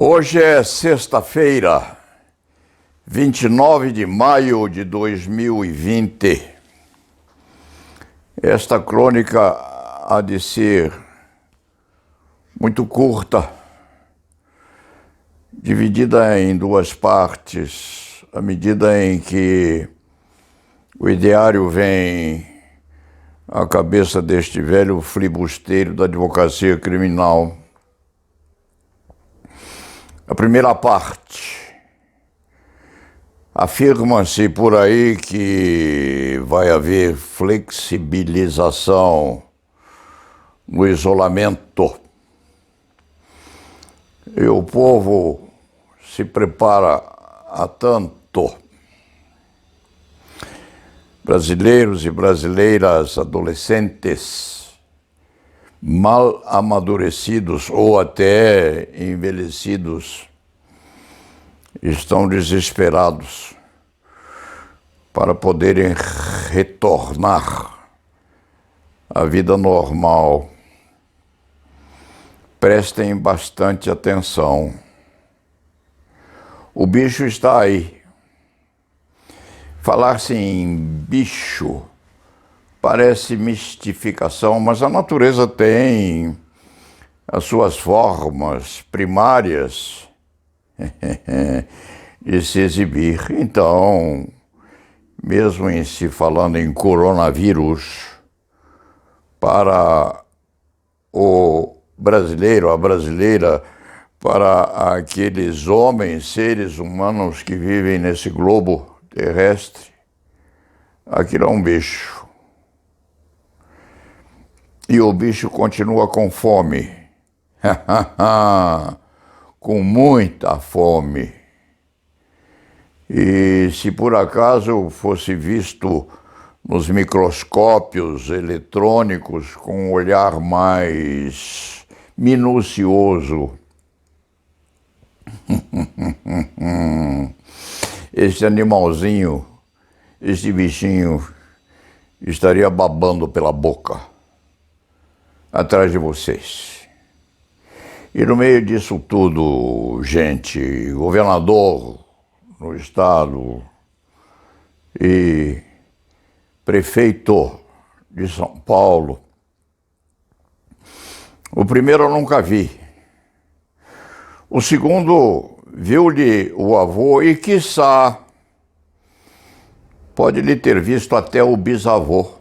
Hoje é sexta-feira, 29 de maio de 2020. Esta crônica há de ser muito curta, dividida em duas partes, à medida em que o ideário vem à cabeça deste velho flibusteiro da advocacia criminal. A primeira parte, afirma-se por aí que vai haver flexibilização no isolamento e o povo se prepara a tanto. Brasileiros e brasileiras adolescentes, mal amadurecidos ou até envelhecidos, estão desesperados para poderem retornar à vida normal. Prestem bastante atenção. O bicho está aí. Falar-se em bicho parece mistificação, mas a natureza tem as suas formas primárias de se exibir. Então, mesmo em se falando em coronavírus, para o brasileiro, a brasileira, para aqueles homens, seres humanos que vivem nesse globo terrestre, aquilo é um bicho. E o bicho continua com fome, com muita fome. E se por acaso fosse visto nos microscópios eletrônicos com um olhar mais minucioso, este animalzinho, este bichinho, estaria babando pela boca atrás de vocês. E no meio disso tudo, gente, governador no estado e prefeito de São Paulo. O primeiro eu nunca vi. O segundo viu-lhe o avô e, quiçá, pode-lhe ter visto até o bisavô,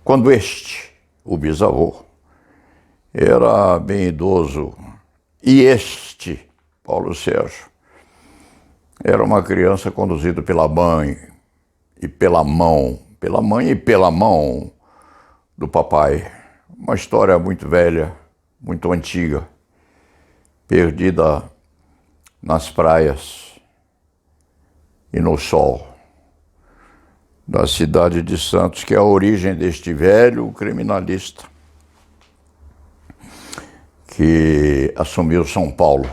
quando o bisavô, era bem idoso, e este, Paulo Sérgio, era uma criança conduzida pela mãe e pela mão do papai. Uma história muito velha, muito antiga, perdida nas praias e no sol da cidade de Santos, que é a origem deste velho criminalista que assumiu São Paulo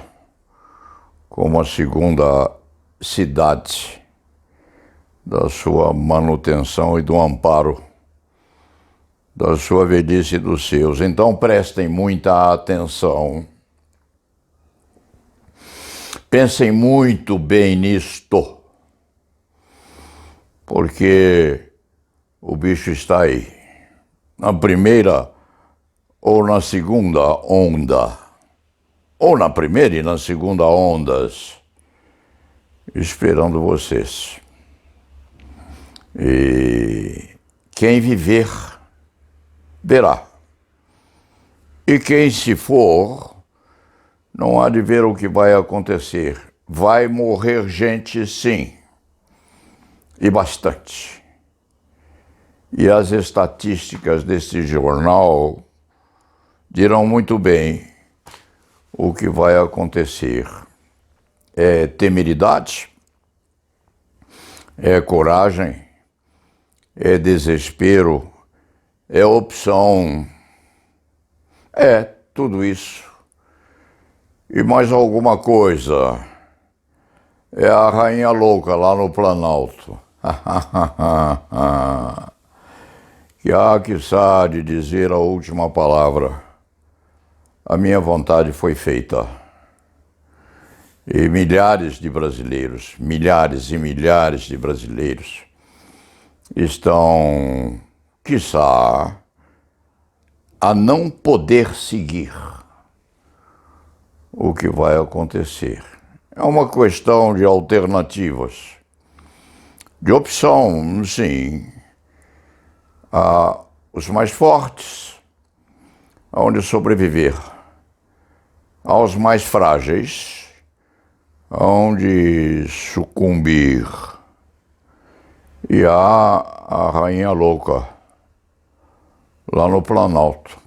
como a segunda cidade da sua manutenção e do amparo da sua velhice e dos seus. Então prestem muita atenção. Pensem muito bem nisto, porque o bicho está aí, na primeira ou na segunda onda, ou na primeira e na segunda ondas, esperando vocês. E quem viver, verá. E quem se for, não há de ver o que vai acontecer. Vai morrer gente, sim, e bastante. E as estatísticas deste jornal dirão muito bem o que vai acontecer. É temeridade, é coragem, é desespero, é opção, é tudo isso. E mais alguma coisa. É a rainha louca lá no Planalto. Que há que sabe dizer a última palavra. A minha vontade foi feita. E milhares de brasileiros, milhares e milhares de brasileiros estão, quiçá, a não poder seguir o que vai acontecer. É uma questão de alternativas, de opção, sim. Os mais fortes, aonde sobreviver. Aos mais frágeis, aonde sucumbir. E há a rainha louca, lá no Planalto.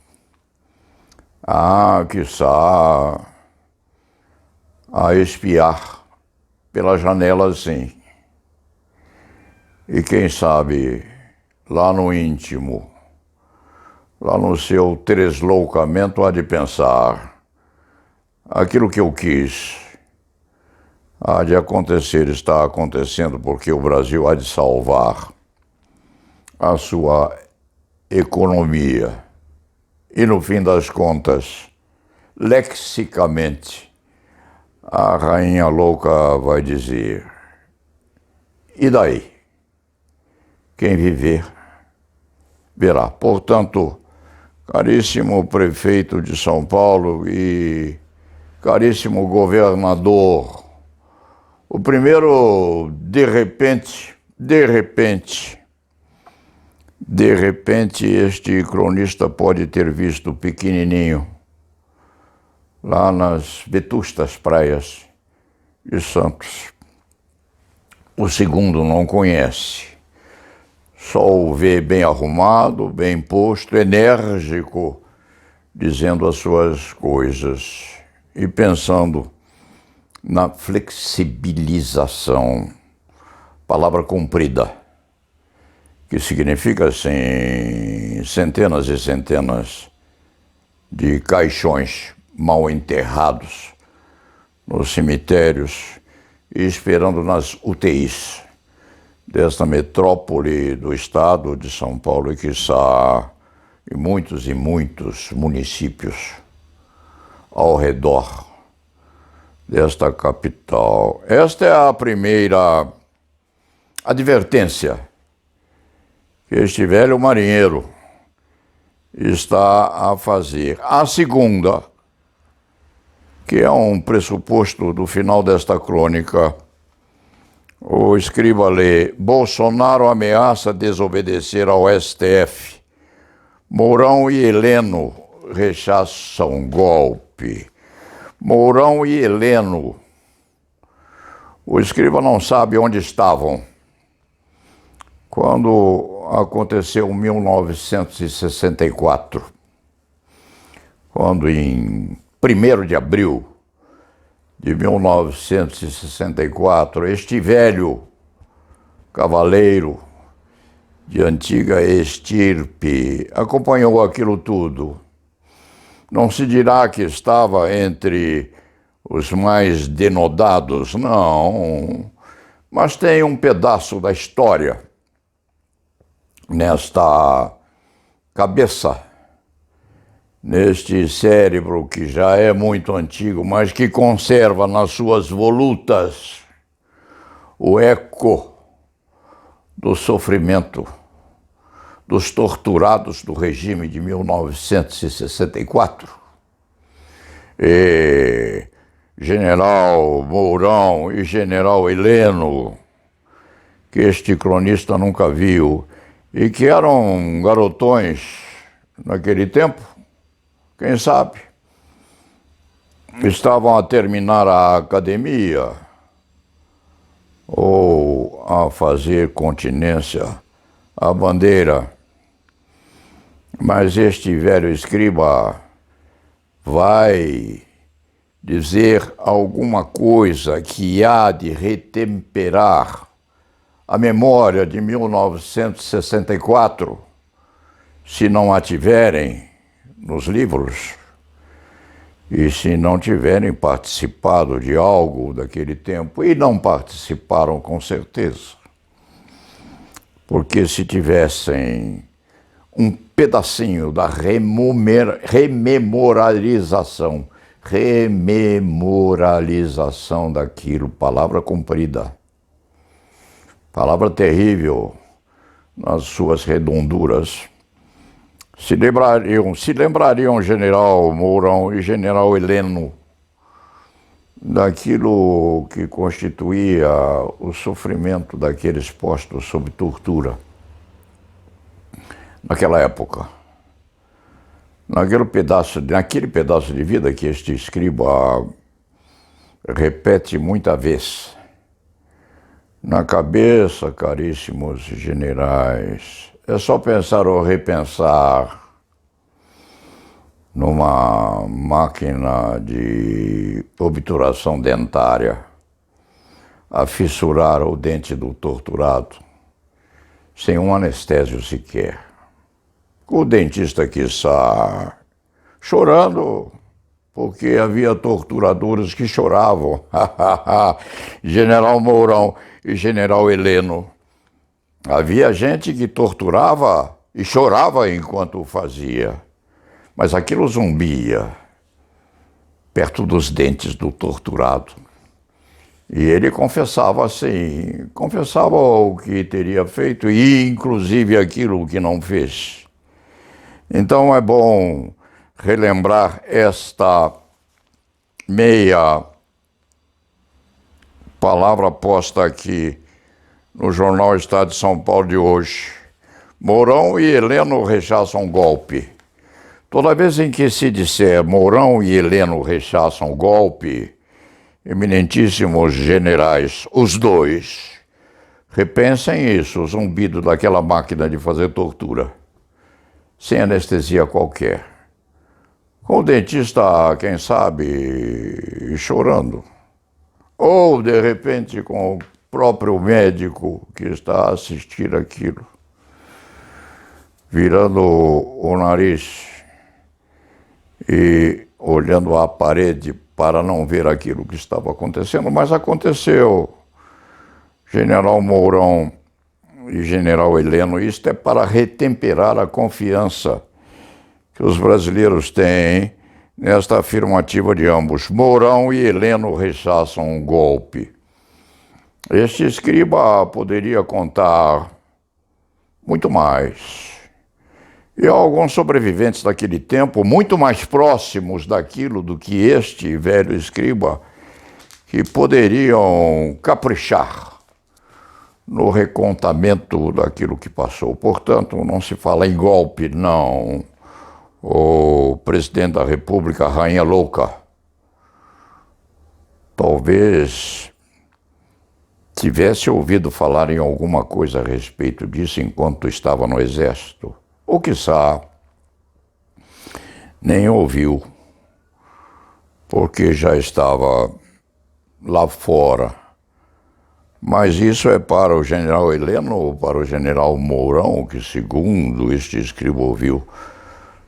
Quiçá, a espiar pela janela, sim. E quem sabe, lá no íntimo, lá no seu tresloucamento, há de pensar: aquilo que eu quis há de acontecer, está acontecendo, porque o Brasil há de salvar a sua economia. E no fim das contas, lexicamente, a rainha louca vai dizer: e daí? Quem viver, verá. Portanto, caríssimo prefeito de São Paulo e caríssimo governador, o primeiro, de repente, este cronista pode ter visto pequenininho, lá nas vetustas praias de Santos. O segundo não conhece. Só o vê bem arrumado, bem posto, enérgico, dizendo as suas coisas e pensando na flexibilização, palavra comprida, que significa, assim, centenas e centenas de caixões mal enterrados nos cemitérios e esperando nas UTIs desta metrópole do estado de São Paulo e, quiçá, e muitos municípios ao redor desta capital. Esta é a primeira advertência que este velho marinheiro está a fazer. A segunda, que é um pressuposto do final desta crônica, o escriba lê: Bolsonaro ameaça desobedecer ao STF. Mourão e Heleno rechaçam golpe. Mourão e Heleno. O escriba não sabe onde estavam quando aconteceu 1964. Quando em 1º de abril de 1964, este velho cavaleiro de antiga estirpe acompanhou aquilo tudo. Não se dirá que estava entre os mais denodados, não, mas tem um pedaço da história nesta cabeça, neste cérebro que já é muito antigo, mas que conserva nas suas volutas o eco do sofrimento dos torturados do regime de 1964. E General Mourão e General Heleno, que este cronista nunca viu, e que eram garotões naquele tempo, quem sabe, estavam a terminar a academia ou a fazer continência à bandeira. Mas este velho escriba vai dizer alguma coisa que há de retemperar a memória de 1964, se não a tiverem nos livros e se não tiverem participado de algo daquele tempo, e não participaram com certeza, porque se tivessem um pedacinho da rememorização, rememoralização daquilo, palavra comprida, palavra terrível nas suas redonduras. Se lembrariam General Mourão e General Heleno daquilo que constituía o sofrimento daqueles postos sob tortura naquela época. Naquele pedaço de vida que este escriba repete muita vez. Na cabeça, caríssimos generais, é só pensar ou repensar numa máquina de obturação dentária a fissurar o dente do torturado sem um anestésio sequer. O dentista que está chorando porque havia torturadores que choravam. General Mourão e General Heleno. Havia gente que torturava e chorava enquanto o fazia. Mas aquilo zumbia perto dos dentes do torturado. E ele confessava assim, confessava o que teria feito e inclusive aquilo que não fez. Então é bom relembrar esta meia palavra posta aqui no jornal Estado de São Paulo de hoje. Mourão e Heleno rechaçam golpe. Toda vez em que se disser Mourão e Heleno rechaçam golpe, eminentíssimos generais, os dois, repensem isso, o zumbido daquela máquina de fazer tortura, sem anestesia qualquer. Com o dentista, quem sabe, chorando. Ou, de repente, com o próprio médico que está a assistir aquilo, virando o nariz e olhando a parede para não ver aquilo que estava acontecendo, mas aconteceu. General Mourão e General Heleno, isto é para retemperar a confiança que os brasileiros têm nesta afirmativa de ambos. Mourão e Heleno rechaçam um golpe. Este escriba poderia contar muito mais. E alguns sobreviventes daquele tempo, muito mais próximos daquilo do que este velho escriba, que poderiam caprichar no recontamento daquilo que passou. Portanto, não se fala em golpe, não. O presidente da República, Rainha Louca, talvez tivesse ouvido falar em alguma coisa a respeito disso enquanto estava no exército. Ou quiçá, nem ouviu, porque já estava lá fora. Mas isso é para o general Heleno ou para o general Mourão, que segundo este escriba ouviu,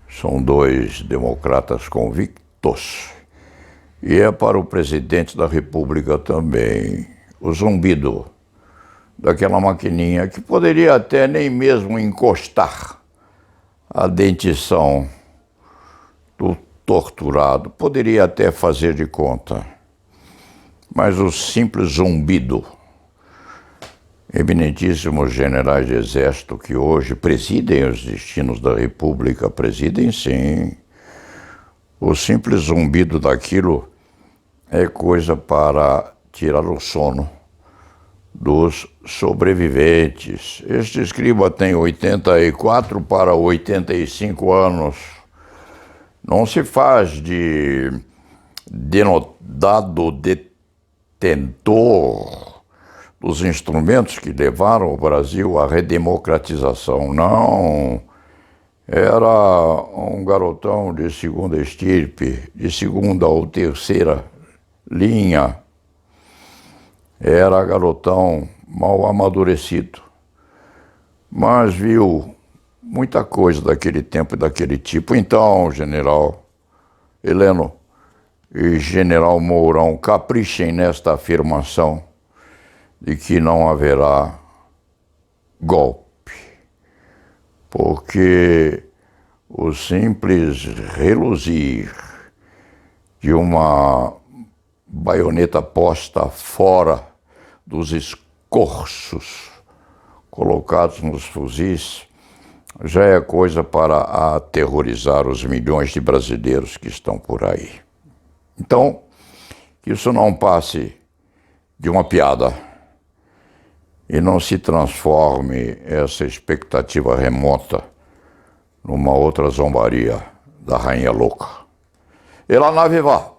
são dois democratas convictos. E é para o presidente da República também, o zumbido daquela maquininha que poderia até nem mesmo encostar a dentição do torturado, poderia até fazer de conta. Mas o simples zumbido, eminentíssimos generais de exército que hoje presidem os destinos da República, presidem sim. O simples zumbido daquilo é coisa para tirar o sono dos sobreviventes. Este escriba tem 84 para 85 anos. Não se faz de denotado detentor dos instrumentos que levaram o Brasil à redemocratização. Não. Era um garotão de segunda estirpe, de segunda ou terceira linha. Era garotão mal amadurecido, mas viu muita coisa daquele tempo e daquele tipo. Então, general Heleno e general Mourão, caprichem nesta afirmação de que não haverá golpe, porque o simples reluzir de uma baioneta posta fora dos escorços colocados nos fuzis, já é coisa para aterrorizar os milhões de brasileiros que estão por aí. Então, que isso não passe de uma piada e não se transforme essa expectativa remota numa outra zombaria da Rainha Louca. E lá na Viva!